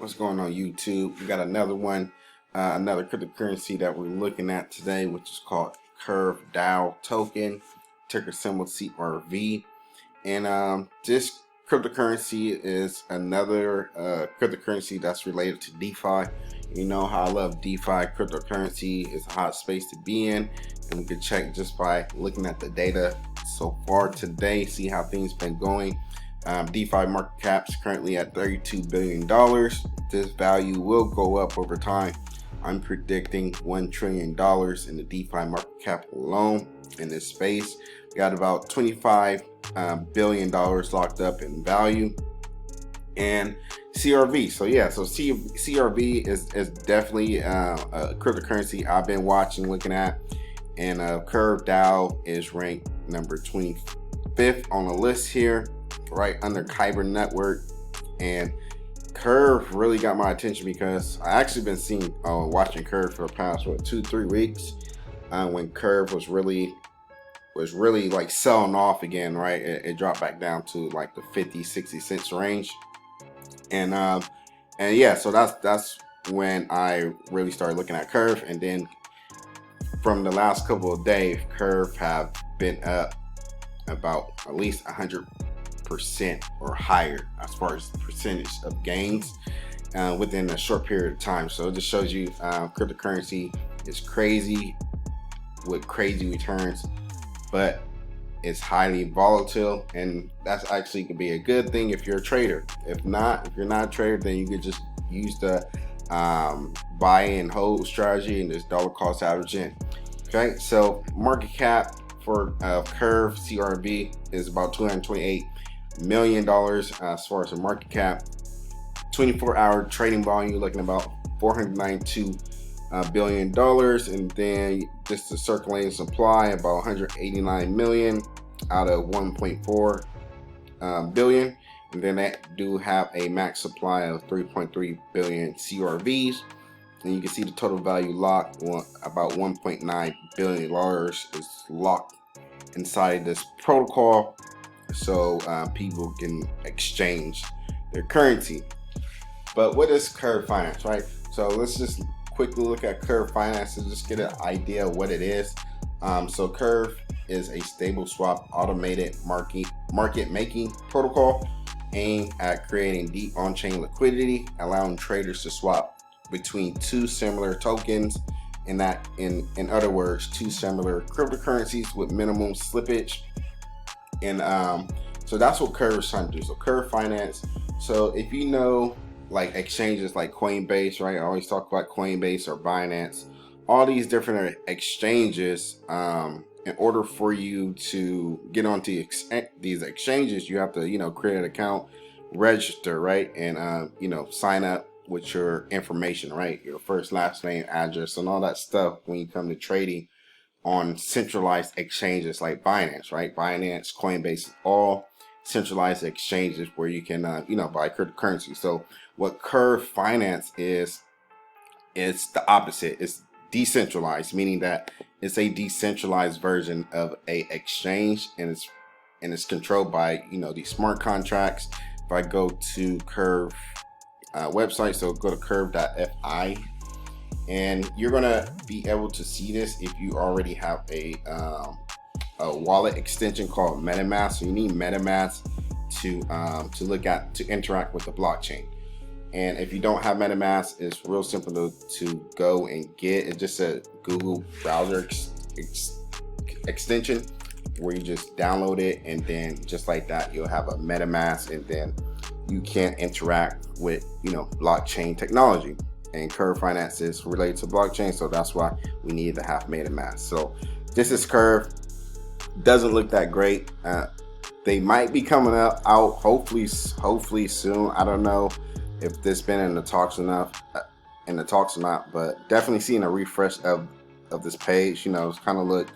What's going on YouTube? We got another one, another cryptocurrency that we're looking at today, which is called Curve DAO token, ticker symbol CRV. And this cryptocurrency is another cryptocurrency that's related to DeFi. You know how I love DeFi. Cryptocurrency is a hot space to be in, and we can check just by looking at the data so far today, see how things been going. DeFi market cap is currently at $32 billion. This value will go up over time. I'm predicting $1 trillion in the DeFi market cap alone in this space. We got about $25 billion locked up in value. And CRV, so CRV is definitely a cryptocurrency I've been watching, looking at. And Curve DAO is ranked number 25th on the list here, right under Kyber Network. And Curve really got my attention because I actually been watching Curve for the past 2-3 weeks, when Curve was really like selling off again, right? It dropped back down to like the 50-60 cents range. And yeah, so that's when I really started looking at Curve. And then from the last couple of days, Curve have been up about at least 100% or higher as far as the percentage of gains within a short period of time. So it just shows you cryptocurrency is crazy with crazy returns, but it's highly volatile, and that's actually could be a good thing if you're a trader. If you're not a trader, then you could just use the buy and hold strategy and this dollar cost averaging. Okay, so market cap for Curve CRV is about $228 million as far as the market cap. 24-hour trading volume, you're looking about $492 billion, and then just the circulating supply about 189 million out of 1.4 billion. And then that do have a max supply of 3.3 billion CRVs. And you can see the total value locked, about $1.9 billion is locked inside this protocol, so people can exchange their currency. But what is Curve Finance, right? So let's just quickly look at Curve Finance and just get an idea of what it is. So Curve is a stable swap automated market making protocol aimed at creating deep on-chain liquidity, allowing traders to swap between two similar tokens, in other words, two similar cryptocurrencies with minimum slippage. And so that's what Curve is trying to do. So Curve Finance, so if you know like exchanges like Coinbase, right? I always talk about Coinbase or Binance, all these different exchanges. In order for you to get onto these exchanges, you have to, create an account, register, right? And, sign up with your information, right? Your first, last name, address, and all that stuff when you come to trading on centralized exchanges like Binance, right? Binance, Coinbase, all centralized exchanges where you can, buy cryptocurrency. So what Curve Finance is the opposite. It's decentralized, meaning that it's a decentralized version of a exchange, and it's controlled by these smart contracts. If I go to Curve website, so go to curve.fi, and you're gonna be able to see this if you already have a wallet extension called MetaMask. So you need MetaMask to interact with the blockchain. And if you don't have MetaMask, it's real simple to go and get. It's just a Google browser extension where you just download it, and then just like that, you'll have a MetaMask, and then you can interact with blockchain technology. And Curve Finance is related to blockchain, so that's why we need to have MetaMask. So this is Curve. Doesn't look that great. They might be coming out hopefully soon. I don't know if this been in the talks or not, but definitely seeing a refresh of this page. It's kind of look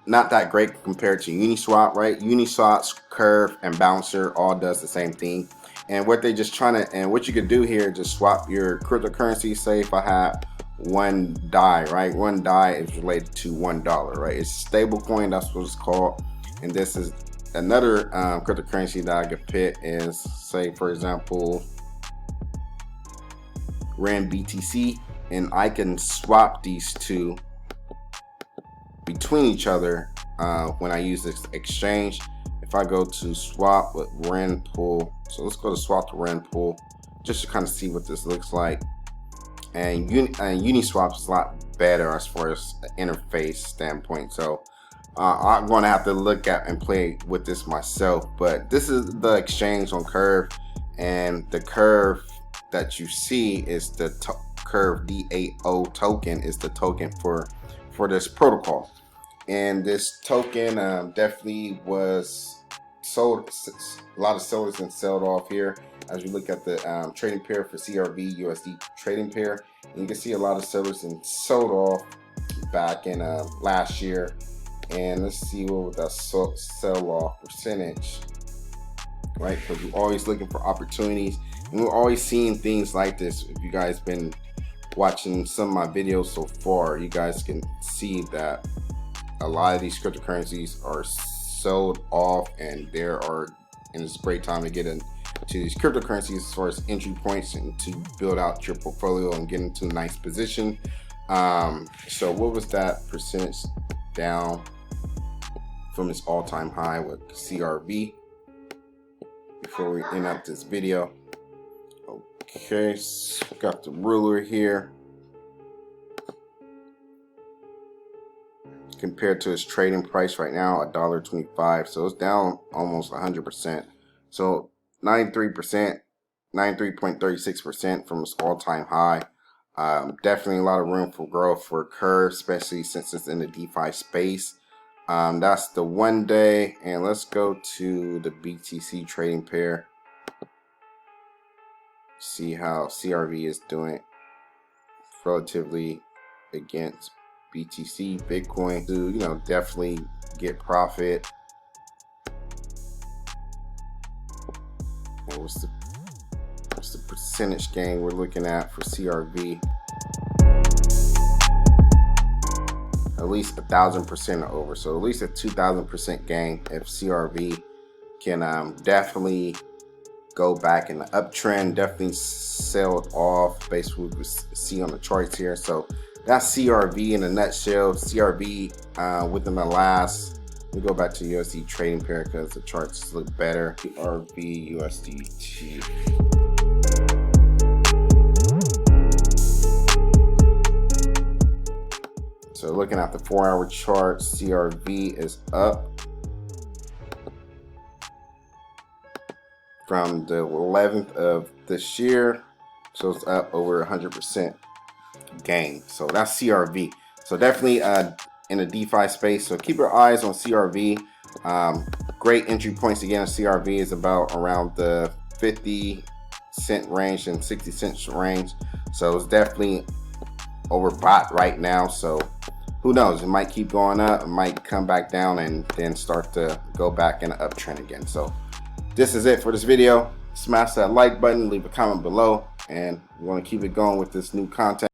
not that great compared to Uniswap, right? Uniswap's Curve and Bouncer all does the same thing. And what they just what you could do here, just swap your cryptocurrency. Say if I had one DAI, right? One DAI is related to $1, right? It's a stable coin, that's what it's called. And this is another cryptocurrency that I could pick is, say for example, Rand BTC, and I can swap these two between each other when I use this exchange. If I go to swap with Rand pool, so let's go to swap to Rand pool just to kind of see what this looks like. And Uniswap is a lot better as far as the interface standpoint. So I'm going to have to look at and play with this myself. But this is the exchange on Curve, and the Curve that you see is the Curve DAO token, is the token for this protocol. And this token definitely was sold. A lot of sellers and sold off here. As you look at the trading pair for CRV USD trading pair, and you can see a lot of sellers and sold off back in last year. And let's see what was that sell off percentage, right? Because we're always looking for opportunities, and we're always seeing things like this. If you guys been watching some of my videos so far, you guys can see that a lot of these cryptocurrencies are sold off, and it's a great time to get into these cryptocurrencies as far as entry points and to build out your portfolio and get into a nice position. So what was that percentage down from its all-time high with CRV before we end up this video? Okay, so got the ruler here. Compared to its trading price right now, $1.25, so it's down almost 100%. So 93%, 93.36% from its all-time high. Definitely a lot of room for growth for Curve, especially since it's in the DeFi space. That's the 1 day, and let's go to the BTC trading pair. See how CRV is doing relatively against BTC, Bitcoin, to definitely get profit. And what's the percentage gain we're looking at for CRV? At least 1,000% or over, so at least a 2,000% gain if CRV can definitely go back in the uptrend, definitely sell it off based on what we see on the charts here. So that's CRV in a nutshell. CRV within the last, we go back to USD trading pair because the charts look better. CRV USDT. So looking at the 4-hour chart, CRV is up from the 11th of this year, so it's up over 100% gain. So that's CRV. So definitely in the DeFi space, so keep your eyes on CRV. Great entry points again. CRV is about around the 50-cent range and 60-cent range, so it's definitely overbought right now. So who knows, it might keep going up, it might come back down and then start to go back in an uptrend again. So this is it for this video. Smash that like button, leave a comment below, and we want to keep it going with this new content.